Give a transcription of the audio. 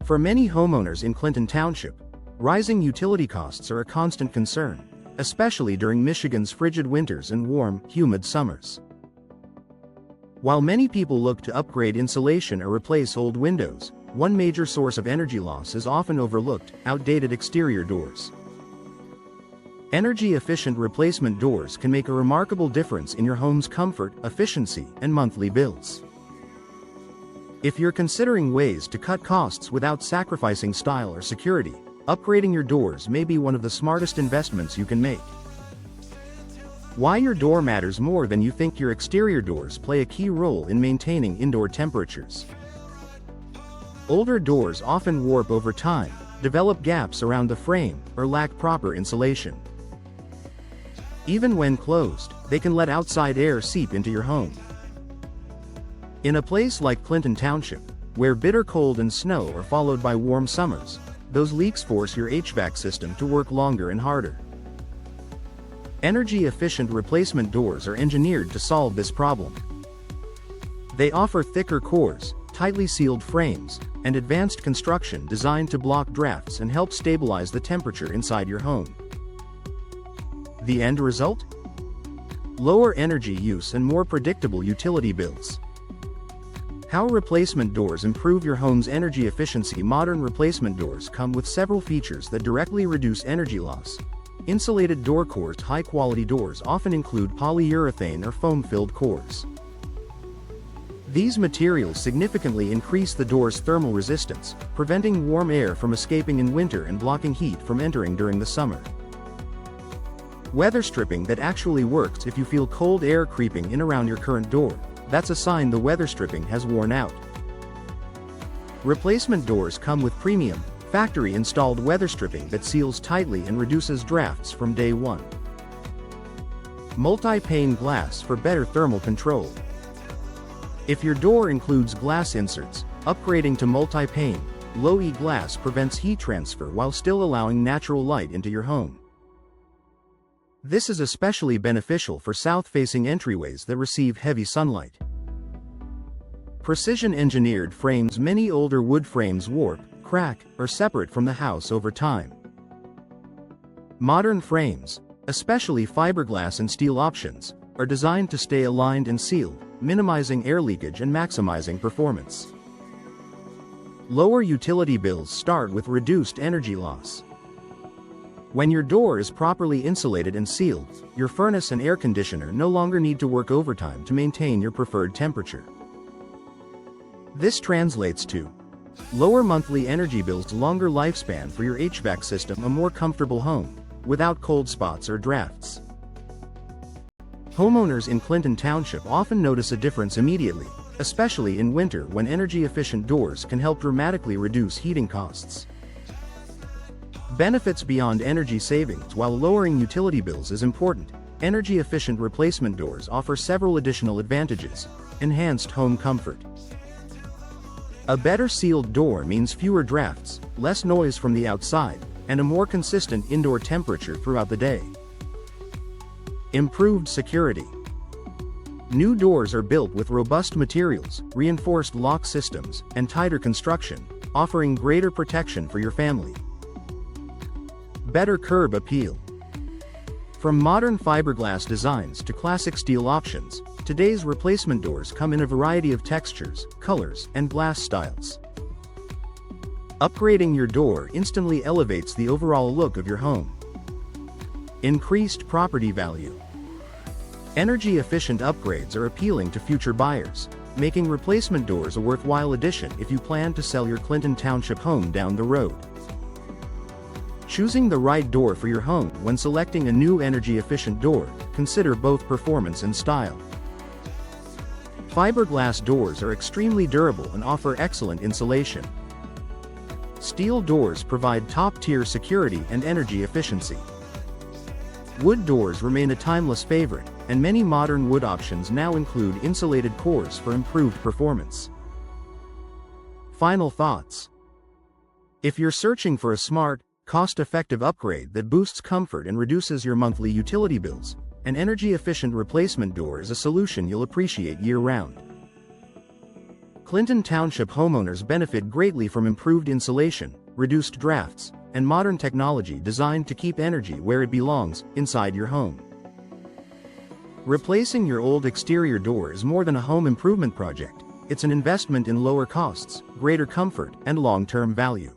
For many homeowners in Clinton Township, rising utility costs are a constant concern, especially during Michigan's frigid winters and warm, humid summers. While many people look to upgrade insulation or replace old windows, one major source of energy loss is often overlooked: outdated exterior doors. Energy-efficient replacement doors can make a remarkable difference in your home's comfort, efficiency, and monthly bills. If you're considering ways to cut costs without sacrificing style or security, upgrading your doors may be one of the smartest investments you can make. Why your door matters more than you think. Your exterior doors play a key role in maintaining indoor temperatures. Older doors often warp over time, develop gaps around the frame, or lack proper insulation. Even when closed, they can let outside air seep into your home. In a place like Clinton Township, where bitter cold and snow are followed by warm summers, those leaks force your HVAC system to work longer and harder. Energy-efficient replacement doors are engineered to solve this problem. They offer thicker cores, tightly sealed frames, and advanced construction designed to block drafts and help stabilize the temperature inside your home. The end result? Lower energy use and more predictable utility bills. How replacement doors improve your home's energy efficiency. Modern replacement doors come with several features that directly reduce energy loss. Insulated door cores. High-quality doors often include polyurethane or foam-filled cores. These materials significantly increase the door's thermal resistance, preventing warm air from escaping in winter and blocking heat from entering during the summer. Weather stripping that actually works. If you feel cold air creeping in around your current door, that's a sign the weather stripping has worn out. Replacement doors come with premium, factory-installed weather stripping that seals tightly and reduces drafts from day one. Multi-pane glass for better thermal control. If your door includes glass inserts, upgrading to multi-pane, low-E glass prevents heat transfer while still allowing natural light into your home. This is especially beneficial for south-facing entryways that receive heavy sunlight. Precision-engineered frames. Many older wood frames warp, crack, or separate from the house over time. Modern frames, especially fiberglass and steel options, are designed to stay aligned and sealed, minimizing air leakage and maximizing performance. Lower utility bills. Start with reduced energy loss. When your door is properly insulated and sealed, your furnace and air conditioner no longer need to work overtime to maintain your preferred temperature. This translates to lower monthly energy bills, longer lifespan for your HVAC system, a more comfortable home, without cold spots or drafts. Homeowners in Clinton Township often notice a difference immediately, especially in winter when energy-efficient doors can help dramatically reduce heating costs. Benefits beyond energy savings. While lowering utility bills is important, energy-efficient replacement doors offer several additional advantages. Enhanced home comfort. A better sealed door means fewer drafts, less noise from the outside, and a more consistent indoor temperature throughout the day. Improved security. New doors are built with robust materials, reinforced lock systems, and tighter construction, offering greater protection for your family. Better curb appeal. From modern fiberglass designs to classic steel options, today's replacement doors come in a variety of textures, colors, and glass styles. Upgrading your door instantly elevates the overall look of your home. Increased property value. Energy-efficient upgrades are appealing to future buyers, making replacement doors a worthwhile addition if you plan to sell your Clinton Township home down the road. Choosing the right door for your home. When selecting a new energy-efficient door, consider both performance and style. Fiberglass doors are extremely durable and offer excellent insulation. Steel doors provide top-tier security and energy efficiency. Wood doors remain a timeless favorite, and many modern wood options now include insulated cores for improved performance. Final thoughts. If you're searching for a smart, cost-effective upgrade that boosts comfort and reduces your monthly utility bills, an energy-efficient replacement door is a solution you'll appreciate year-round. Clinton Township homeowners benefit greatly from improved insulation, reduced drafts, and modern technology designed to keep energy where it belongs, inside your home. Replacing your old exterior door is more than a home improvement project. It's an investment in lower costs, greater comfort, and long-term value.